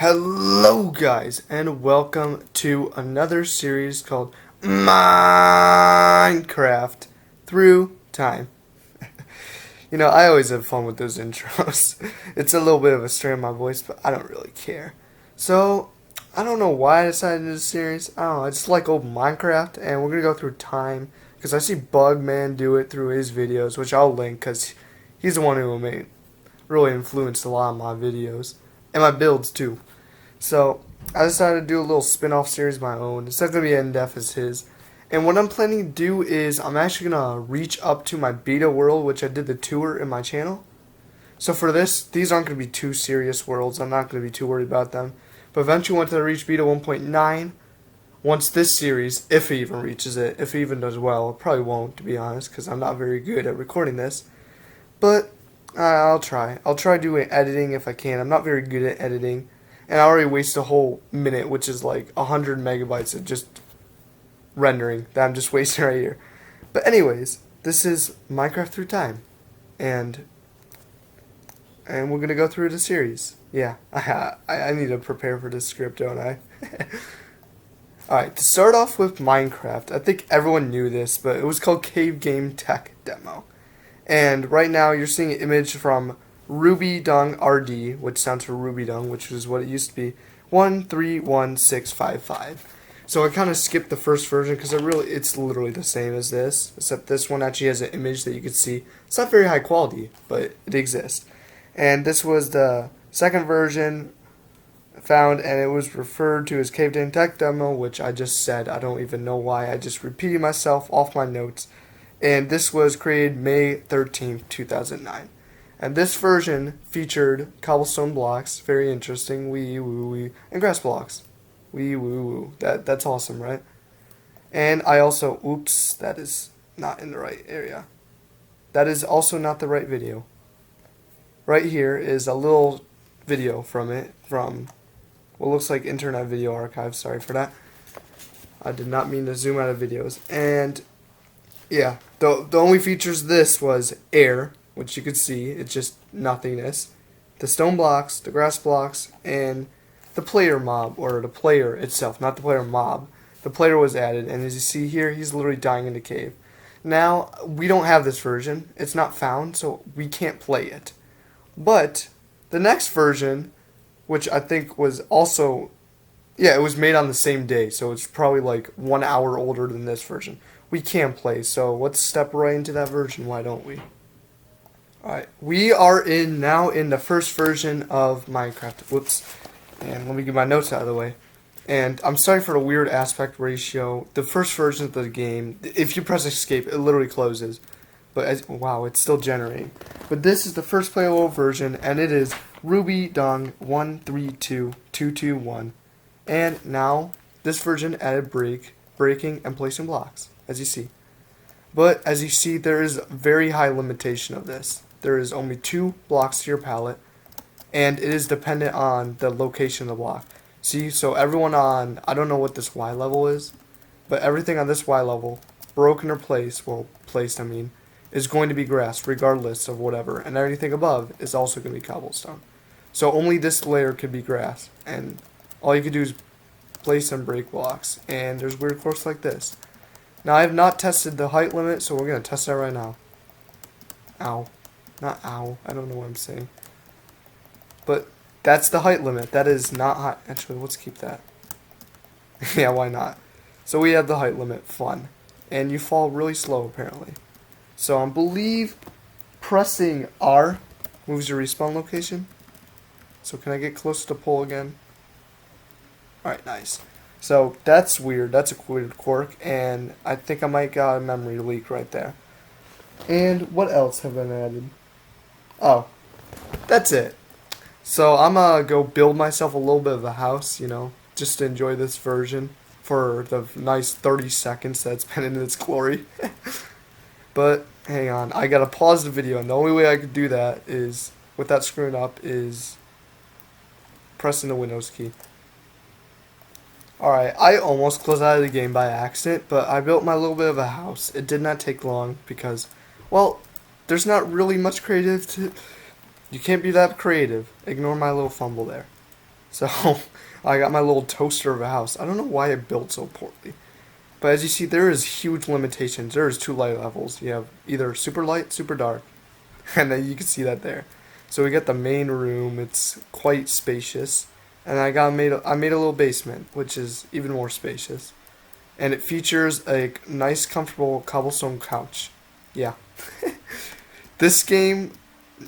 Hello guys, and welcome to another series called Minecraft Through Time. I always have fun with those intros. It's a little bit of a strain in my voice, but I don't really care. So, I don't know why I decided to do this series. I don't know, I just like old Minecraft, and we're going to go through time, because I see Bugman do it through his videos, which I'll link, because he's the one who really influenced a lot of my videos, and my builds too. So, I decided to do a little spin-off series of my own. It's not going to be in-depth as his. And what I'm planning to do is I'm actually going to reach up to my beta world, which I did the tour in my channel. So for this, these aren't going to be too serious worlds. I'm not going to be too worried about them. But eventually once I reach beta 1.9, once this series, if it even reaches it, if it even does well, it probably won't, to be honest, because I'm not very good at recording this. But I'll try. I'll try doing editing if I can. I'm not very good at editing. And I already wasted a whole minute, which is like 100 megabytes of just rendering that I'm just wasting right here. But anyways, this is Minecraft Through Time. And we're going to go through the series. Yeah, I need to prepare for this script, don't I? Alright, to start off with Minecraft, I think everyone knew this, but it was called Cave Game Tech Demo. And right now you're seeing an image from Rubydung RD, which stands for Rubydung, which is what it used to be, 131655. So I kind of skipped the first version because it's literally the same as this, except this one actually has an image that you can see. It's not very high quality, but it exists. And this was the second version found, and it was referred to as Cave Game Tech Demo, which I just said. I don't even know why. I just repeated myself off my notes. And this was created May 13th, 2009. And this version featured cobblestone blocks, very interesting, and grass blocks, That's awesome, right? And I also, oops, that is not in the right area. That is also not the right video. Right here is a little video from what looks like Internet Video Archive. Sorry for that. I did not mean to zoom out of videos. And yeah, the only features of this was air, which you could see, it's just nothingness, the stone blocks, the grass blocks, and the player mob, or the player itself, not the player mob. The player was added, and as you see here, he's literally dying in the cave. Now, we don't have this version, it's not found, so we can't play it. But, the next version, which I think was also, yeah, it was made on the same day, so it's probably like 1 hour older than this version. We can play, so let's step right into that version, why don't we? Alright, we are now in the first version of Minecraft. Whoops. And let me get my notes out of the way. And I'm sorry for the weird aspect ratio. The first version of the game, if you press escape, it literally closes. But, wow, it's still generating. But this is the first playable version, and it is Rubydung 132221. And now, this version added breaking, and placing blocks, as you see. But, as you see, there is a very high limitation of this. There is only 2 blocks to your palette, and it is dependent on the location of the block. See, so everyone on, I don't know what this Y level is, but everything on this Y level, broken or placed, is going to be grass, regardless of whatever, and everything above is also going to be cobblestone. So only this layer could be grass, and all you can do is place and break blocks, and there's weird quirks like this. Now, I have not tested the height limit, so we're going to test that right now. Ow. Not ow. I don't know what I'm saying. But that's the height limit. That is not high. Actually, let's keep that. Yeah, why not? So we have the height limit. Fun. And you fall really slow, apparently. So I believe pressing R moves your respawn location. So can I get close to the pole again? Alright, nice. So that's weird. That's a weird quirk. And I think I might got a memory leak right there. And what else have been added? Oh, that's it. So I'm gonna go build myself a little bit of a house, just to enjoy this version for the nice 30 seconds that's been in its glory. But hang on, I gotta pause the video, and the only way I could do that is, without screwing up, is pressing the Windows key. Alright, I almost closed out of the game by accident, but I built my little bit of a house. It did not take long because, well, there's not really much creative to... You can't be that creative. Ignore my little fumble there. So I got my little toaster of a house. I don't know why it built so poorly. But as you see, there is huge limitations. There is 2 light levels. You have either super light, super dark, and then you can see that there. So we got the main room. It's quite spacious, and I made a little basement, which is even more spacious, and it features a nice, comfortable cobblestone couch. Yeah, this game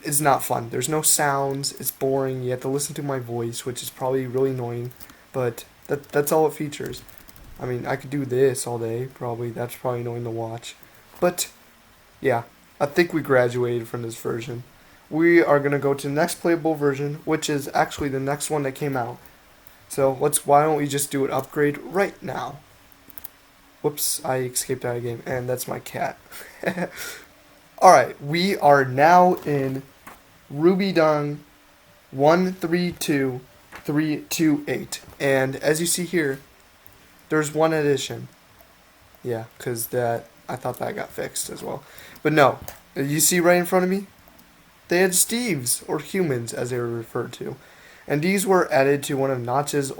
is not fun. There's no sounds. It's boring. You have to listen to my voice, which is probably really annoying, but that's all it features. I mean, I could do this all day, probably. That's probably annoying to watch. But, yeah, I think we graduated from this version. We are going to go to the next playable version, which is actually the next one that came out. So, why don't we just do an upgrade right now? Whoops, I escaped out of the game, and that's my cat. Alright, we are now in RubyDung 132328. And as you see here, there's one addition. Yeah, because I thought that got fixed as well. But no, you see right in front of me? They had Steves, or humans as they were referred to. And these were added to one of Notch's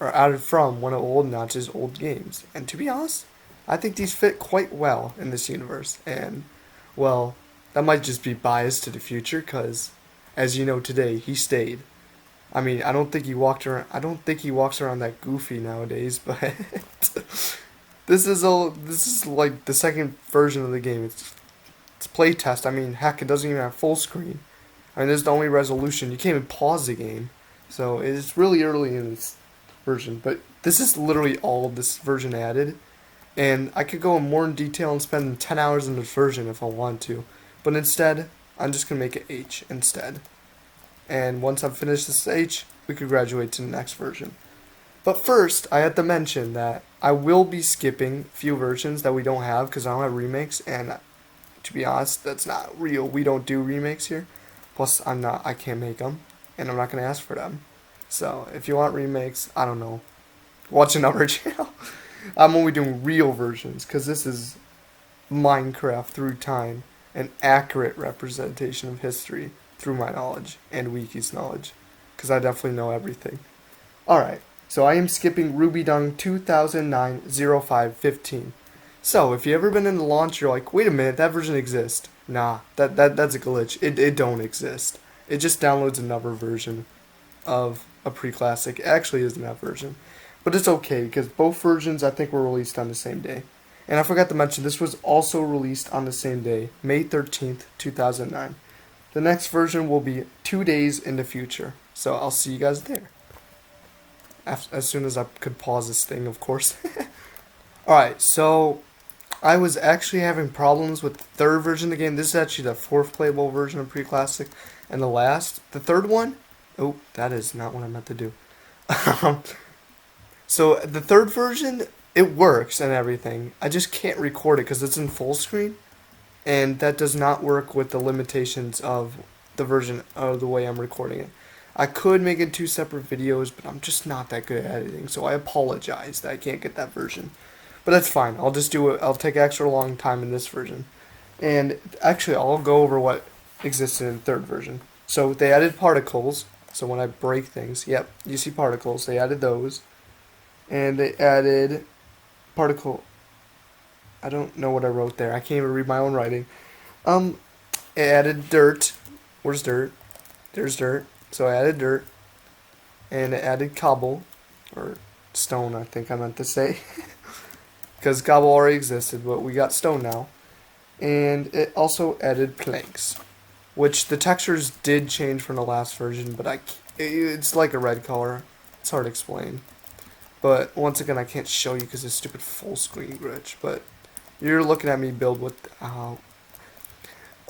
added from one of old Notch's old games. And to be honest, I think these fit quite well in this universe. And, well, that might just be biased to the future, because, as you know today, he stayed. I mean, I don't think he walks around that goofy nowadays, but this is like the second version of the game. It's playtest. I mean, heck, it doesn't even have full screen. I mean, this is the only resolution. You can't even pause the game. So it's really early in this version, but this is literally all of this version added. And I could go more in detail and spend 10 hours in this version if I want to. But instead, I'm just going to make it H instead. And once I've finished this H, we could graduate to the next version. But first, I had to mention that I will be skipping a few versions that we don't have because I don't have remakes, and to be honest, that's not real. We don't do remakes here. Plus, I can't make them, and I'm not going to ask for them. So, if you want remakes, I don't know, watch another channel. I'm only doing real versions because this is Minecraft through time, an accurate representation of history through my knowledge and Wiki's knowledge, because I definitely know everything. Alright, so I am skipping RubyDung 2009-05-15. So, if you ever been in the launch, you're like, wait a minute, that version exists. Nah, that's a glitch. It don't exist. It just downloads another version of a pre-classic. It actually isn't that version. But it's okay, because both versions I think were released on the same day. And I forgot to mention, this was also released on the same day, May 13th, 2009. The next version will be 2 days in the future. So I'll see you guys there. As soon as I could pause this thing, of course. Alright, so I was actually having problems with the third version of the game. This is actually the fourth playable version of Pre-Classic. And the third one, oh, that is not what I meant to do. So the third version, it works and everything. I just can't record it because it's in full screen. And that does not work with the limitations of the version of the way I'm recording it. I could make it 2 separate videos, but I'm just not that good at editing, so I apologize that I can't get that version. But that's fine. I'll just do it. I'll take extra long time in this version. And actually, I'll go over what existed in the third version. So they added particles. So when I break things, yep, you see particles. They added those. And they added particle. I don't know what I wrote there. I can't even read my own writing. It added dirt. Where's dirt? There's dirt. So I added dirt. And it added cobble. Or stone, I think I meant to say. Because cobble already existed, but we got stone now. And it also added planks. Which the textures did change from the last version, but it's like a red color. It's hard to explain. But once again, I can't show you because it's stupid full screen glitch. But you're looking at me build with...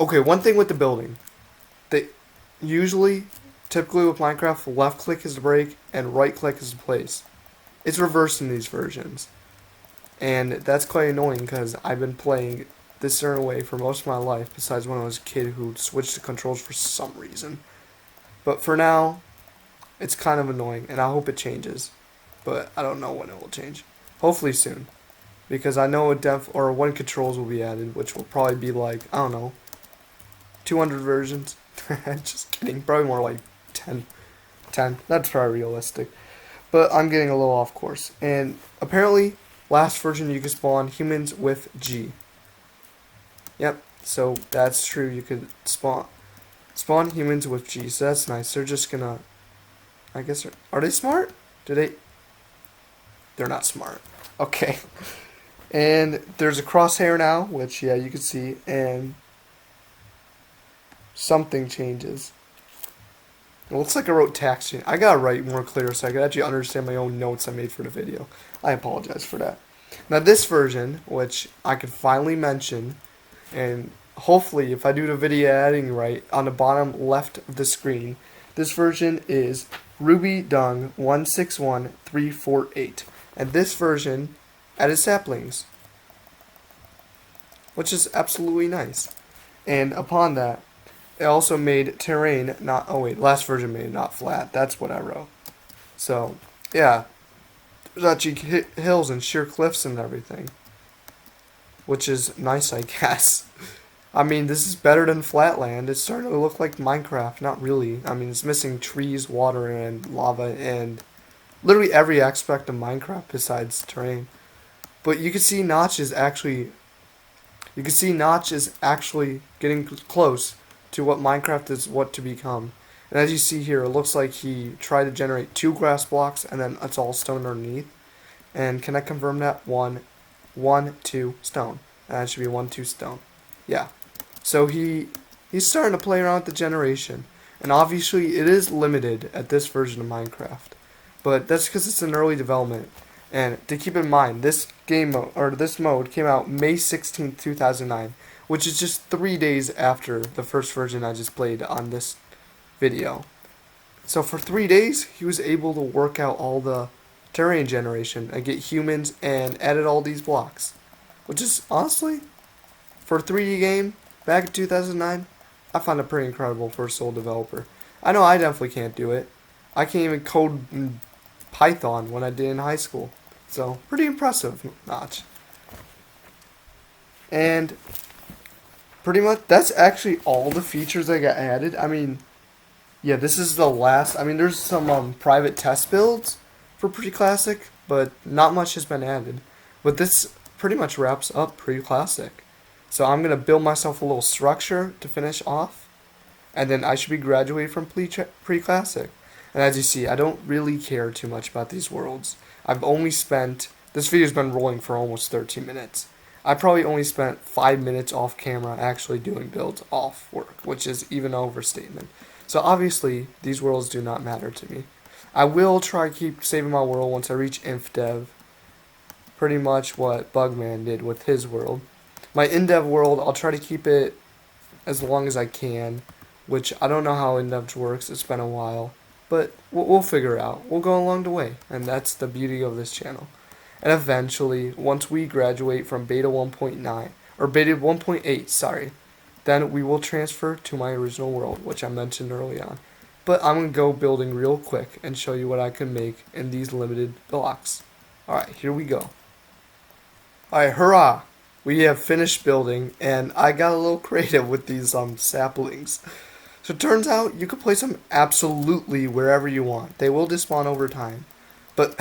Okay, one thing with the building. Typically with Minecraft, left click is to break and right click is to place. It's reversed in these versions. And that's quite annoying because I've been playing this certain way for most of my life, besides when I was a kid who switched the controls for some reason. But for now, it's kind of annoying, and I hope it changes. But I don't know when it will change. Hopefully soon. Because I know when controls will be added, which will probably be like, I don't know, 200 versions. Just kidding, probably more like 10. 10. That's probably realistic. But I'm getting a little off course. And apparently, last version you could spawn humans with G. Yep, so that's true. You could spawn humans with G, so that's nice. They're just gonna, I guess, are they smart? They're not smart. Okay. And there's a crosshair now, which, yeah, you can see, and something changes. It looks like I wrote tax change. I gotta write more clear so I can actually understand my own notes I made for the video. I apologize for that. Now this version, which I could finally mention, and hopefully if I do the video editing right, on the bottom left of the screen, this version is Ruby Dung 161348. And this version added saplings, which is absolutely nice. And upon that, it also made terrain not, oh wait, last version made it not flat. That's what I wrote. So, yeah. There's actually hills and sheer cliffs and everything. Which is nice, I guess. I mean, this is better than Flatland. It's starting to look like Minecraft. Not really. I mean, it's missing trees, water, and lava, and literally every aspect of Minecraft besides terrain. But you can see Notch is actually getting close to what Minecraft is what to become. And as you see here, it looks like he tried to generate 2 grass blocks and then it's all stone underneath. And can I confirm that? 1, 2 stone. And that should be 1, 2 stone. Yeah. So he's starting to play around with the generation. And obviously it is limited at this version of Minecraft. But that's because it's in early development. And to keep in mind, this mode came out May 16th, 2009. Which is just 3 days after the first version I just played on this video. So for 3 days, he was able to work out all the terrain generation and get humans and added all these blocks. Which is, honestly, for a 3D game back in 2009, I find it pretty incredible for a sole developer. I know I definitely can't do it. I can't even code in Python when I did in high school. So, pretty impressive, Notch. And pretty much, that's actually all the features that got added. I mean, yeah, this is the last. I mean, there's some private test builds for Pre-Classic, but not much has been added. But this pretty much wraps up Pre-Classic. So I'm going to build myself a little structure to finish off, and then I should be graduated from Pre-Classic. And as you see, I don't really care too much about these worlds. I've only spent, this video's been rolling for almost 13 minutes. I probably only spent 5 minutes off camera actually doing builds off work, which is even an overstatement. So obviously, these worlds do not matter to me. I will try to keep saving my world once I reach InfDev. Pretty much what Bugman did with his world. My InDev world, I'll try to keep it as long as I can, which I don't know how InDev works. It's been a while. But we'll figure it out. We'll go along the way. And that's the beauty of this channel. And eventually, once we graduate from Beta 1.9, or Beta 1.8, sorry, then we will transfer to my original world, which I mentioned early on. But I'm going to go building real quick and show you what I can make in these limited blocks. Alright, here we go. Alright, hurrah! We have finished building, and I got a little creative with these saplings. So it turns out you can place them absolutely wherever you want. They will despawn over time. But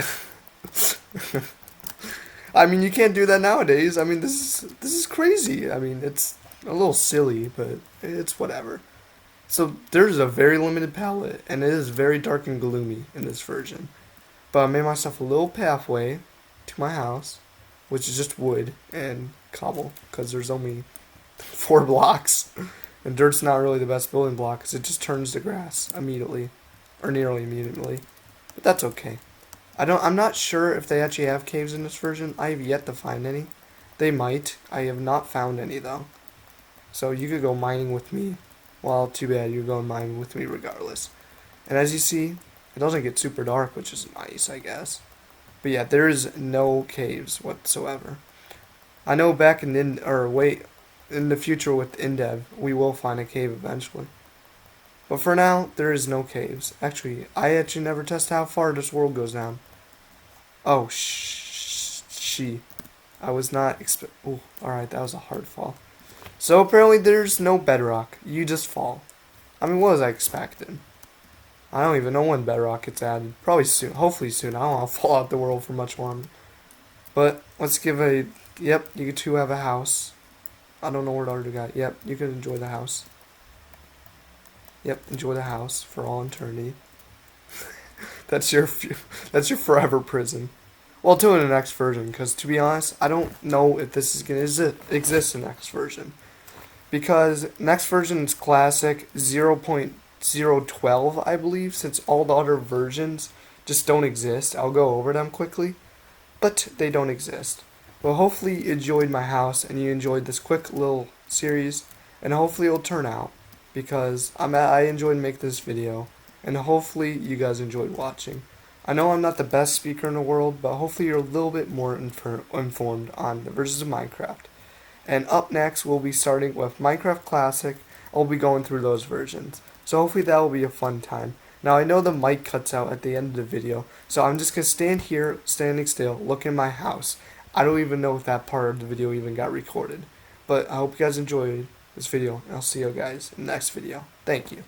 I mean, you can't do that nowadays. I mean, this is crazy. I mean, it's a little silly, but it's whatever. So there's a very limited palette, and it is very dark and gloomy in this version. But I made myself a little pathway to my house, which is just wood and cobble, because there's only 4 blocks. And dirt's not really the best building block, because it just turns to grass immediately, or nearly immediately. But that's okay. I'm not sure if they actually have caves in this version. I have yet to find any. They might. I have not found any though. So you could go mining with me. Well, too bad, you're going mining with me regardless. And as you see, it doesn't get super dark, which is nice, I guess. But yeah, there is no caves whatsoever. I know back in the future with InDev, we will find a cave eventually. But for now, there is no caves. Actually, I actually never tested how far this world goes down. Oh, I was not oh, alright, that was a hard fall. So apparently there's no bedrock. You just fall. I mean, what was I expecting? I don't even know when Bedrock gets added. Probably soon. Hopefully soon. I don't want to fall out the world for much longer. But let's give a... Yep, you two have a house. I don't know what already got. Yep, you can enjoy the house. Yep, enjoy the house for all eternity. That's your forever prison. Well, to the next version, because to be honest, I don't know if this is going to exist in next version. Because next version is classic 0.012, I believe, since all the other versions just don't exist. I'll go over them quickly, but they don't exist. Well, hopefully you enjoyed my house and you enjoyed this quick little series, and hopefully it'll turn out, because I enjoyed making this video, and hopefully you guys enjoyed watching. I know I'm not the best speaker in the world, but hopefully you're a little bit more informed on the versions of Minecraft. And up next, we'll be starting with Minecraft Classic. I'll be going through those versions. So hopefully that will be a fun time. Now I know the mic cuts out at the end of the video, so I'm just going to stand here, standing still, look in my house. I don't even know if that part of the video even got recorded. But I hope you guys enjoyed this video, and I'll see you guys in the next video. Thank you.